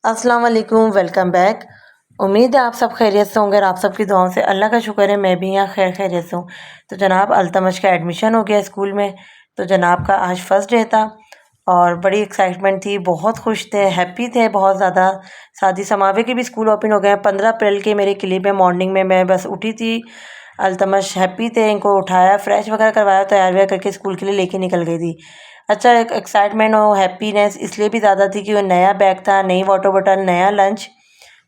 अस्सलाम वालेकुम, welcome back. उम्मीद है आप सब खैरियत से होंगे और आप सबकी दुआओं से अल्लाह का शुक्र है मैं भी यहाँ खैरियत से हूँ। तो जनाब अल्तमश का एडमिशन हो गया स्कूल में। तो जनाब का आज फर्स्ट डे था और बड़ी एक्साइटमेंट थी, बहुत खुश थे, हैप्पी थे बहुत ज़्यादा। सादी समावे के भी स्कूल ओपन हो गए हैं। 15 अप्रैल के मेरे क्लिप है, मॉर्निंग में मैं बस उठी थी। अल्तमश हैप्पी थे, इनको उठाया, फ्रेश वगैरह करवाया, तैयार वैयार करके स्कूल के लिए लेके निकल गई थी। अच्छा, एक एक्साइटमेंट और हैप्पीनेस इसलिए भी ज़्यादा थी कि वो नया बैग था, नई वाटर बॉटल, नया लंच।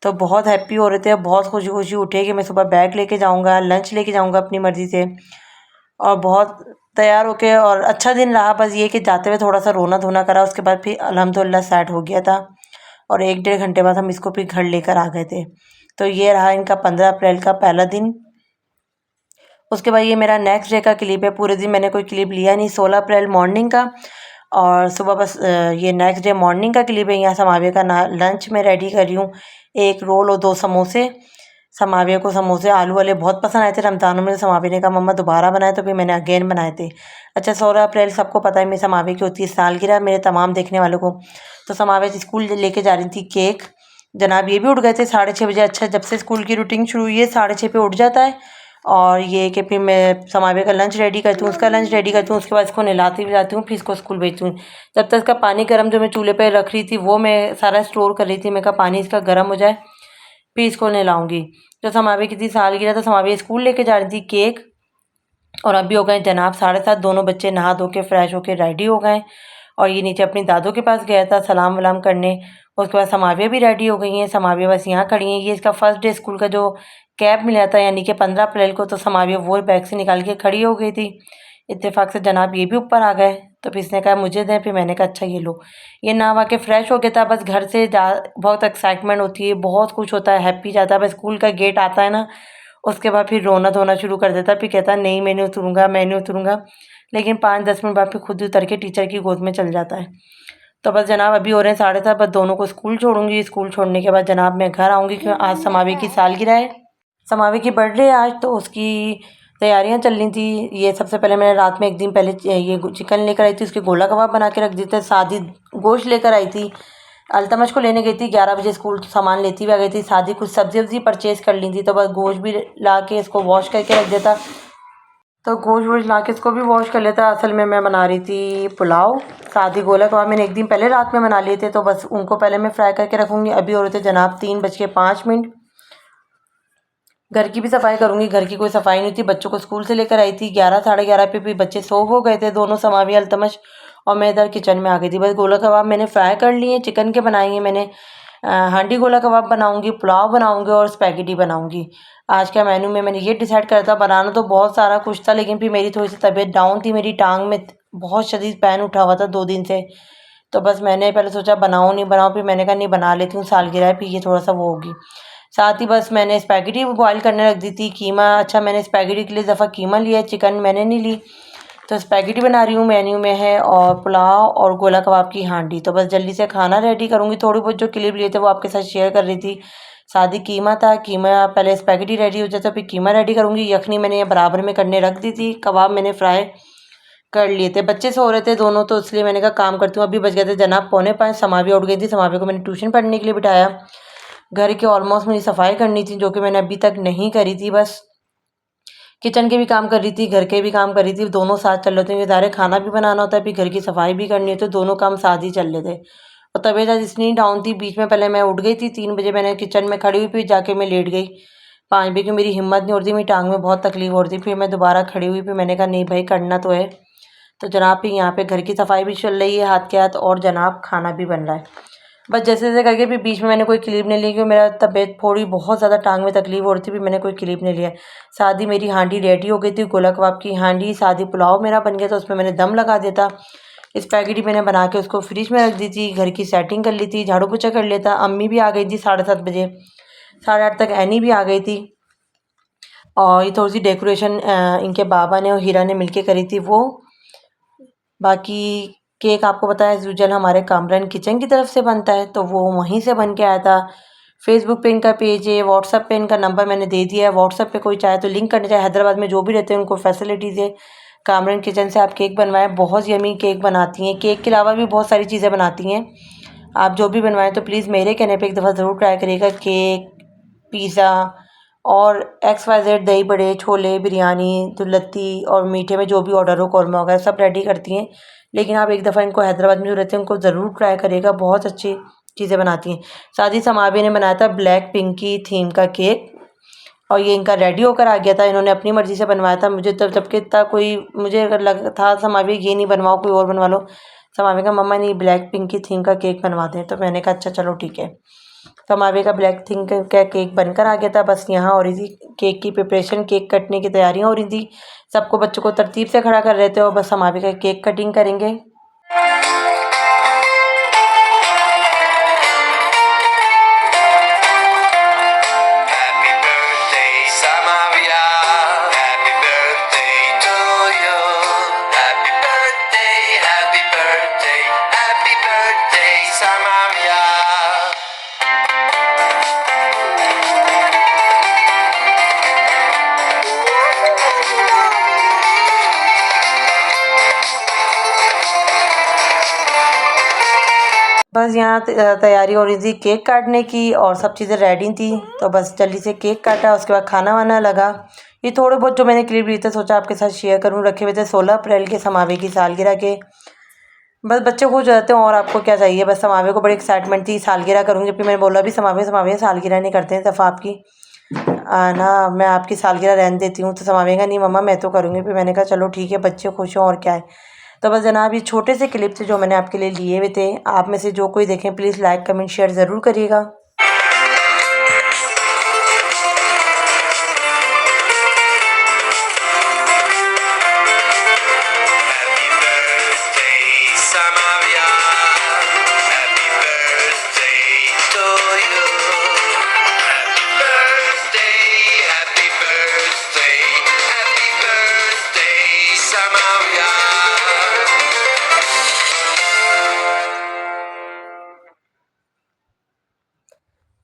तो बहुत हैप्पी हो रहे थे, बहुत खुशी खुशी उठे कि मैं सुबह बैग लेके जाऊंगा, लंच लेके जाऊंगा अपनी मर्ज़ी से। और बहुत तैयार होके और अच्छा दिन रहा। बस ये कि जाते हुए थोड़ा सा रोना धोना करा, उसके बाद फिर अल्हम्दुलिल्लाह सेट हो गया था और 1 डेढ़ घंटे बाद हम इसको फिर घर लेकर आ गए थे। तो ये रहा इनका 15 अप्रैल का पहला दिन। उसके बाद ये मेरा नेक्स्ट डे का क्लिप है। पूरे दिन मैंने कोई क्लिप लिया नहीं, 16 अप्रैल मॉर्निंग का और सुबह बस ये नेक्स्ट डे मॉर्निंग का क्लिप है। यहाँ समाविया का लंच मैं रेडी कर रही हूँ, 1 रोल और 2 समोसे। समाविया को समोसे आलू वाले बहुत पसंद आए थे रमज़ानों में। समाविया ने कहा मम्मा दोबारा बनाए, तो फिर मैंने अगेन बनाए थे। अच्छा, 16 अप्रैल सबको पता है मेरी समाविया की होती है सालगिरह, मेरे तमाम देखने वालों को। तो समाविया स्कूल लेके जा रही थी केक। जनाब ये भी उठ गए थे 6:30 बजे। अच्छा, जब से स्कूल की रूटीन शुरू हुई है 6:30 पे उठ जाता है। और ये कि फिर मैं समावे का लंच रेडी करती हूँ, उसका लंच रेडी करती हूँ, उसके बाद इसको नहलाती जाती हूँ, फिर इसको स्कूल भेजती हूँ। जब तक इसका पानी गर्म जो मैं चूल्हे पे रख रही थी वो मैं सारा स्टोर कर रही थी। मैं कहा पानी इसका गर्म हो जाए फिर इसको नहलाऊँगी। तो समावे की थी सालगिरह, तो समावे स्कूल लेके जा रही थी केक। और अभी हो गए जनाब 7:30, दोनों बच्चे नहा धो के फ्रेश होके रेडी हो गए और ये नीचे अपनी दादों के पास गया था सलाम वलाम करने। उसके बाद समाविया भी रेडी हो गई हैं, समाविया बस यहाँ खड़ी हैं। ये इसका फर्स्ट डे स्कूल का जो कैप मिला था यानी कि 15 अप्रैल को, तो समाविया वो बैग से निकाल के खड़ी हो गई थी। इत्तेफाक से जनाब ये भी ऊपर आ गए, तो फिर इसने कहा मुझे दें, फिर मैंने कहा अच्छा ये लो। ये नहा के फ्रेश हो गया था। बस घर से जा बहुत एक्साइटमेंट होती है, बहुत कुछ होता है, हैप्पी जाता है। बस स्कूल का गेट आता है ना, उसके बाद फिर रोना धोना शुरू कर देता है। फिर कहता है नहीं मैं नहीं उतरूँगा, मैं नहीं उतरूँगा। लेकिन 5-10 मिनट बाद फिर खुद ही उतर के टीचर की गोद में चल जाता है। तो बस जनाब अभी हो रहे हैं 7:30, बस दोनों को स्कूल छोड़ूंगी। स्कूल छोड़ने के बाद जनाब मैं घर आऊँगी क्योंकि आज समावे की सालगिरह है, समावे की बर्थडे है आज। तो उसकी तैयारियां चल रही थी। ये सबसे पहले मैंने रात में एक दिन पहले ये चिकन लेकर आई थी, उसके गोला कबाब बना के रख दिए थे। सादी गोश्त लेकर आई थी, अल्तमश को लेने गई थी 11 बजे स्कूल, सामान लेती हुई आ गई थी। सादी कुछ सब्जी वब्जी परचेज़ कर ली थी, तो बस गोश्त भी ला के इसको वॉश करके रख देता। तो गोश्त वोश्त ला के इसको भी वॉश कर लेता। असल में मैं बना रही थी पुलाव। सादी गोला कबाब मैंने एक दिन पहले रात में बना लिए थे, तो बस उनको पहले मैं फ्राई करके रखूँगी। अभी हो रहे थे जनाब 3:05। घर की भी सफाई करूँगी, घर की कोई सफाई नहीं थी। बच्चों को स्कूल से लेकर आई थी 11 साढ़े 11 पे, भी बच्चे सो हो गए थे दोनों, समाविया अल्तमश। और मैं इधर किचन में आ गई थी। बस गोला कबाब मैंने फ्राई कर लिए, चिकन के बनाएंगे मैंने। हांडी गोला कबाब बनाऊंगी, पुलाव बनाऊंगी और स्पैगेटी बनाऊंगी। आज का मेन्यू में मैंने ये डिसाइड करा था। बनाना तो बहुत सारा कुछ था, लेकिन फिर मेरी थोड़ी सी तबीयत डाउन थी, मेरी टांग में बहुत शदीद पेन उठा हुआ था 2 दिन से। तो बस मैंने पहले सोचा बनाऊँ नहीं बनाऊँ, फिर मैंने कहा नहीं बना लेती हूँ, सालगिरह है, फिर ये थोड़ा सा वो होगी। साथ ही बस मैंने स्पैगेटी बॉईल करने रख दी थी। कीमा, अच्छा मैंने स्पैगेटी के लिए दफ़ा कीमा लिया है, चिकन मैंने नहीं ली। तो स्पैगेटी बना रही हूँ, मेन्यू में है, और पुलाव और गोला कबाब की हांडी। तो बस जल्दी से खाना रेडी करूँगी। थोड़ी बहुत जो क्लिप लिए थे वो आपके साथ शेयर कर रही थी। सादी कीमा था, कीमा पहले स्पैगेटी रेडी हो जाए तो फिर कीमा रेडी करूँगी। यखनी मैंने ये बराबर में करने रख दी थी, कबाब मैंने फ्राई कर लिए थे। बच्चे सो रहे थे दोनों, तो इसलिए मैंने कहा काम करती हूँ। अभी बज गए थे जनाब 4:45, समाविया उठ गई थी। समाविया को मैंने ट्यूशन पढ़ने के लिए बिठाया। घर की ऑलमोस्ट मुझे सफाई करनी थी, जो कि मैंने अभी तक नहीं करी थी। बस किचन के भी काम कर रही थी, घर के भी काम कर रही थी, दोनों साथ चल रहे थे। क्योंकि ज़ाहिर खाना भी बनाना होता है, फिर घर की सफाई भी करनी होती है, तो दोनों काम साथ ही चल रहे थे। और तबीयत आज इतनी डाउन थी, बीच में पहले मैं उठ गई थी 3 बजे, मैंने किचन में खड़ी हुई, फिर जाके मैं लेट गई 5 बजे, क्योंकि मेरी हिम्मत नहीं हो रही थी, मेरी टांग में बहुत तकलीफ हो रही थी। फिर मैं दोबारा खड़ी हुई, फिर मैंने कहा नहीं भाई करना तो है। तो जनाब फिर यहाँ पे घर की सफाई भी चल रही है हाथ के हाथ, और जनाब खाना भी बन रहा है। बस जैसे जैसे करके फिर बीच में मैंने कोई क्लिप नहीं ली, क्योंकि मेरा तबीयत थोड़ी बहुत ज़्यादा टांग में तकलीफ हो रही थी, फिर मैंने कोई क्लिप नहीं लिया। सादी मेरी हांडी रेडी हो गई थी, गोला कबाब की हांडी। सादी पुलाव मेरा बन गया था, उसमें मैंने दम लगा दिया था। स्पैगेटी मैंने बना के उसको फ्रिज में रख दी थी, घर की सेटिंग कर ली थी, झाड़ू पोछा कर लिया था। अम्मी भी आ गई थी 7:30 बजे, 8:30 तक एनी भी आ गई थी। और ये थोड़ी सी डेकोरेशन इनके बाबा ने और हीरा ने मिलके करी थी वो। बाकी केक आपको पता है यूजुअल हमारे कामरान किचन की तरफ से बनता है, तो वो वहीं से बन के आया था। फेसबुक पे इनका पेज है, व्हाट्सअप पे इनका नंबर मैंने दे दिया है। व्हाट्सअप पे कोई चाहे तो लिंक करना चाहे, हैदराबाद में जो भी रहते हैं उनको फैसिलिटीज़ है। कामरान किचन से आप केक बनवाएं, बहुत यमी केक बनाती हैं। केक के अलावा भी बहुत सारी चीज़ें बनाती हैं। आप जो भी बनवाएं तो प्लीज़ मेरे कहने पे एक दफ़ा ज़रूर ट्राई करिएगा। केक, पिज़्ज़ा और XYZ, दही बड़े, छोले, बिरयानी, दुलत्ती और मीठे में जो भी ऑर्डर हो, कौरमा वगैरह सब रेडी करती हैं। लेकिन आप एक दफ़ा इनको हैदराबाद में जो रहते हैं उनको ज़रूर ट्राई करिएगा, बहुत अच्छी चीज़ें बनाती हैं। साथ ही समावी ने बनाया था ब्लैक पिंकी थीम का केक और ये इनका रेडी होकर आ गया था। इन्होंने अपनी मर्ज़ी से बनवाया था। मुझे तब जबकि इतना कोई मुझे अगर लग था समावी ये नहीं बनवाओ, कोई और बनवा लो। समावी का मम्मा नहीं, ब्लैक पिंकी थीम का केक बनवा दें। तो मैंने कहा अच्छा चलो ठीक है। समावी का ब्लैक थीम का केक बनकर आ गया था। बस यहाँ हो रही थी केक की प्रिपरेशन, केक कटने की तैयारियाँ हो रही थी। सबको बच्चों को तरतीब से खड़ा कर रहे थे और बस समावी का केक कटिंग करेंगे। बस यहाँ तैयारी हो रही थी केक काटने की और सब चीज़ें रेडी थी। तो बस जल्दी से केक काटा, उसके बाद खाना वाना लगा। ये थोड़े बहुत जो मैंने क्लिप लिए थे सोचा आपके साथ शेयर करूँ। रखे हुए थे 16 अप्रैल के समावी की सालगिरह के। बस बच्चे खुश हो जाते हैं और आपको क्या चाहिए। बस समावी को बड़ी एक्साइटमेंट थी, सालगिरह करूँगी। जबकि मैंने बोला भी समावी सालगिरह नहीं करते हैं दफ़ा आपकी ना, मैं आपकी सालगिरह रहने देती हूँ। तो समावी का नहीं मम्मा मैं तो करूँगी। फिर मैंने कहा चलो ठीक है, बच्चे खुश हों और क्या है। तो बस जनाब ये छोटे से क्लिप थे जो मैंने आपके लिए लिए हुए थे। आप में से जो कोई देखें प्लीज़ लाइक कमेंट शेयर ज़रूर करिएगा।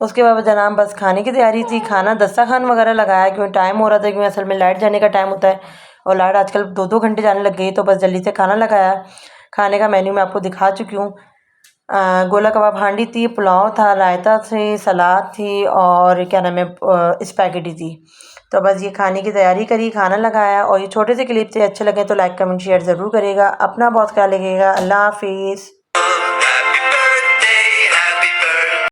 उसके बाद जनाब बस खाने की तैयारी थी। खाना दस्तरखान वगैरह लगाया क्योंकि टाइम हो रहा था, क्योंकि असल में लाइट जाने का टाइम होता है और लाइट आजकल 2-2 घंटे जाने लग गई। तो बस जल्दी से खाना लगाया। खाने का मेन्यू मैं आपको दिखा चुकी हूँ। गोला कबाब हांडी थी, पुलाव था, रायता थी, सलाद थी और क्या नाम है स्पैगेटी थी। तो बस ये खाने की तैयारी करी, खाना लगाया। और ये छोटे से क्लिप थे, अच्छे लगे तो लाइक कमेंट शेयर ज़रूर करिएगा। अपना बहुत ख्याल रखिएगा। अल्लाह हाफिज़।